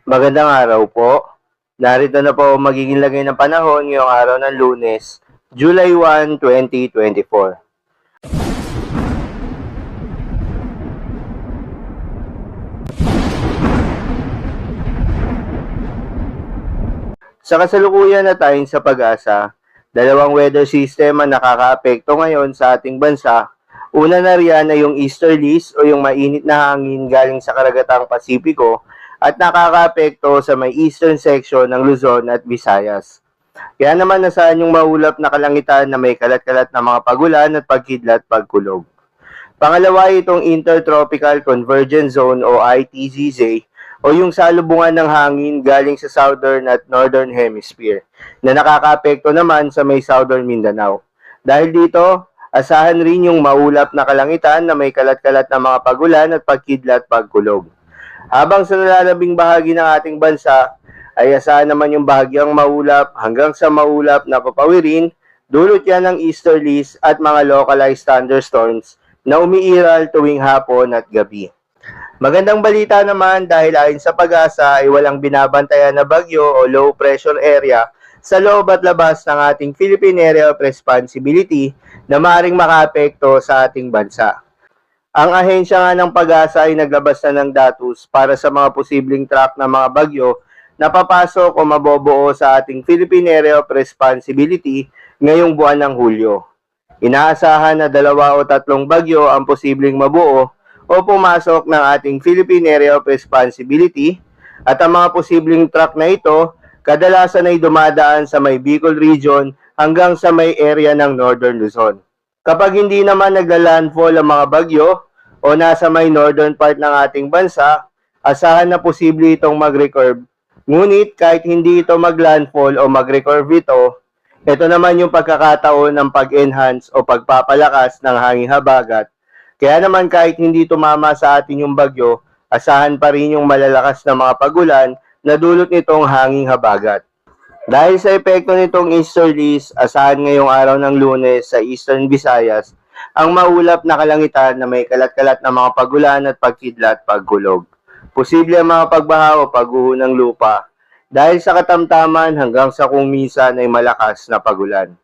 Magandang araw po. Narito na po ang magiging lagay ng panahon ngayong araw ng Lunes, July 1, 2024. Sa kasalukuyan na tayong sa pag-asa, dalawang weather system ang nakakaapekto ngayon sa ating bansa. Una na riyan ay yung easterlies o yung mainit na hangin galing sa karagatang Pasipiko at nakakaapekto sa may eastern section ng Luzon at Visayas. Kaya naman nasaan yung maulap na kalangitan na may kalat-kalat na mga pagulan at pagkidlat pagkulog. Pangalawa itong Intertropical Convergence Zone o ITZZ o yung salubungan ng hangin galing sa Southern at Northern Hemisphere na nakakaapekto naman sa may Southern Mindanao. Dahil dito, asahan rin yung maulap na kalangitan na may kalat-kalat na mga pagulan at pagkidlat pagkulog. Habang sa nalalabing bahagi ng ating bansa, ay asahan naman yung bahagyang maulap hanggang sa maulap na papawirin, dulot yan ng easterlies at mga localized thunderstorms na umiiral tuwing hapon at gabi. Magandang balita naman dahil ayon sa pag-asa ay walang binabantayan na bagyo o low pressure area sa loob at labas ng ating Philippine Area of Responsibility na maaaring makaapekto sa ating bansa. Ang ahensya nga ng pag-asa ay naglabas na ng datos para sa mga posibleng track ng mga bagyo na papasok o mabobuo sa ating Philippine Area of Responsibility ngayong buwan ng Hulyo. Inaasahan na 2 o 3 bagyo ang posibleng mabuo o pumasok ng ating Philippine Area of Responsibility at ang mga posibleng track na ito kadalasan ay dumadaan sa may Bicol Region hanggang sa may area ng Northern Luzon. Kapag hindi naman nagla-landfall ang mga bagyo o nasa may northern part ng ating bansa, asahan na posible itong mag-recurve. Ngunit kahit hindi ito mag-landfall o mag-recurve ito naman yung pagkakataon ng pag-enhance o pagpapalakas ng hanging habagat. Kaya naman kahit hindi tumama sa atin yung bagyo, asahan pa rin yung malalakas na mga pagulan na dulot nitong hanging habagat. Dahil sa epekto nitong easterlies, asahan ngayong araw ng Lunes sa Eastern Visayas ang maulap na kalangitan na may kalat-kalat na mga pagulan at pagkidlat pagkulog. Posible ang mga pagbaha o pagguho ng lupa dahil sa katamtaman hanggang sa kung minsan ay malakas na pagulan.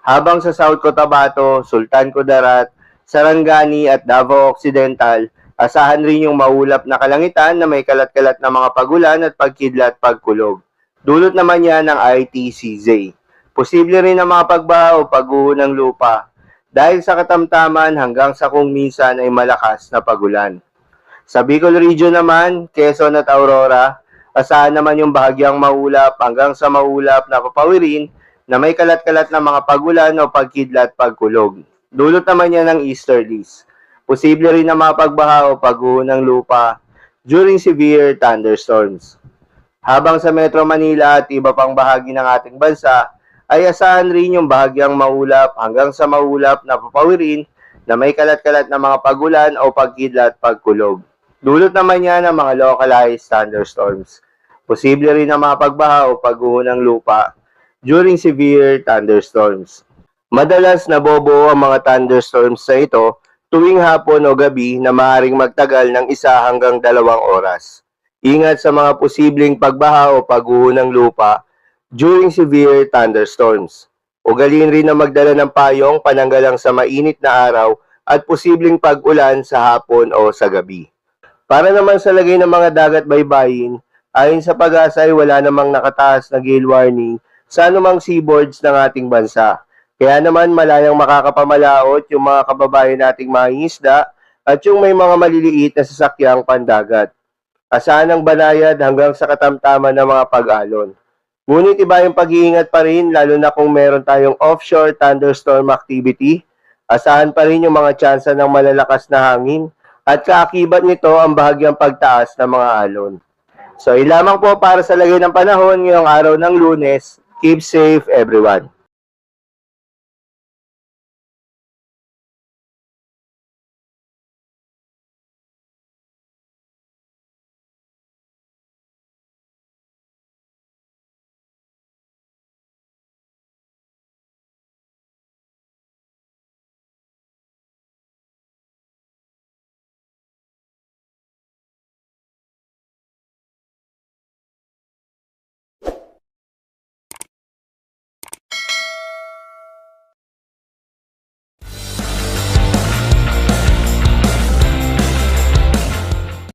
Habang sa South Cotabato, Sultan Kudarat, Sarangani at Davao Occidental, asahan rin yung maulap na kalangitan na may kalat-kalat na mga pagulan at pagkidlat pagkulog. Dulot naman yan ng ITCZ. Posible rin ang mga pagbaha o pagguho ng lupa dahil sa katamtaman hanggang sa kung minsan ay malakas na pagulan. Sa Bicol Region naman, Quezon at Aurora, asahan naman yung bahagyang maulap hanggang sa maulap na papawirin na may kalat-kalat na mga pagulan o pagkidlat pagkulog. Dulot naman yan ng easterlies. Posible rin na mga pagbaha o pagguho ng lupa during severe thunderstorms. Habang sa Metro Manila at iba pang bahagi ng ating bansa, ay asahan rin yung bahagyang maulap hanggang sa maulap na papawirin na may kalat-kalat na mga pagulan o pagkidlat pagkulog. Dulot naman yan ng mga localized thunderstorms. Posible rin ang mga pagbaha o pagguho ng lupa during severe thunderstorms. Madalas nabobuo ang mga thunderstorms sa ito tuwing hapon o gabi na maaaring magtagal ng 1 hanggang 2 oras. Ingat sa mga posibleng pagbaha o pagguho ng lupa during severe thunderstorms. Ugaliin rin na magdala ng payong pananggalang sa mainit na araw at posibleng pag-ulan sa hapon o sa gabi. Para naman sa lagay ng mga dagat baybayin, ayon sa pag-asa ay wala namang nakataas na gale warning sa anumang seaboards ng ating bansa. Kaya naman malayang makakapamalaot yung mga kababayan nating mangingisda at yung may mga maliliit na sasakyang pandagat. Asahan ang banayad hanggang sa katamtaman ng mga pag-alon. Ngunit iba yung pag-iingat pa rin lalo na kung meron tayong offshore thunderstorm activity. Asahan pa rin yung mga tsansa ng malalakas na hangin at kaakibat nito ang bahagyang pagtaas ng mga alon. So, ilamang po para sa lagay ng panahon ngayong araw ng Lunes. Keep safe everyone.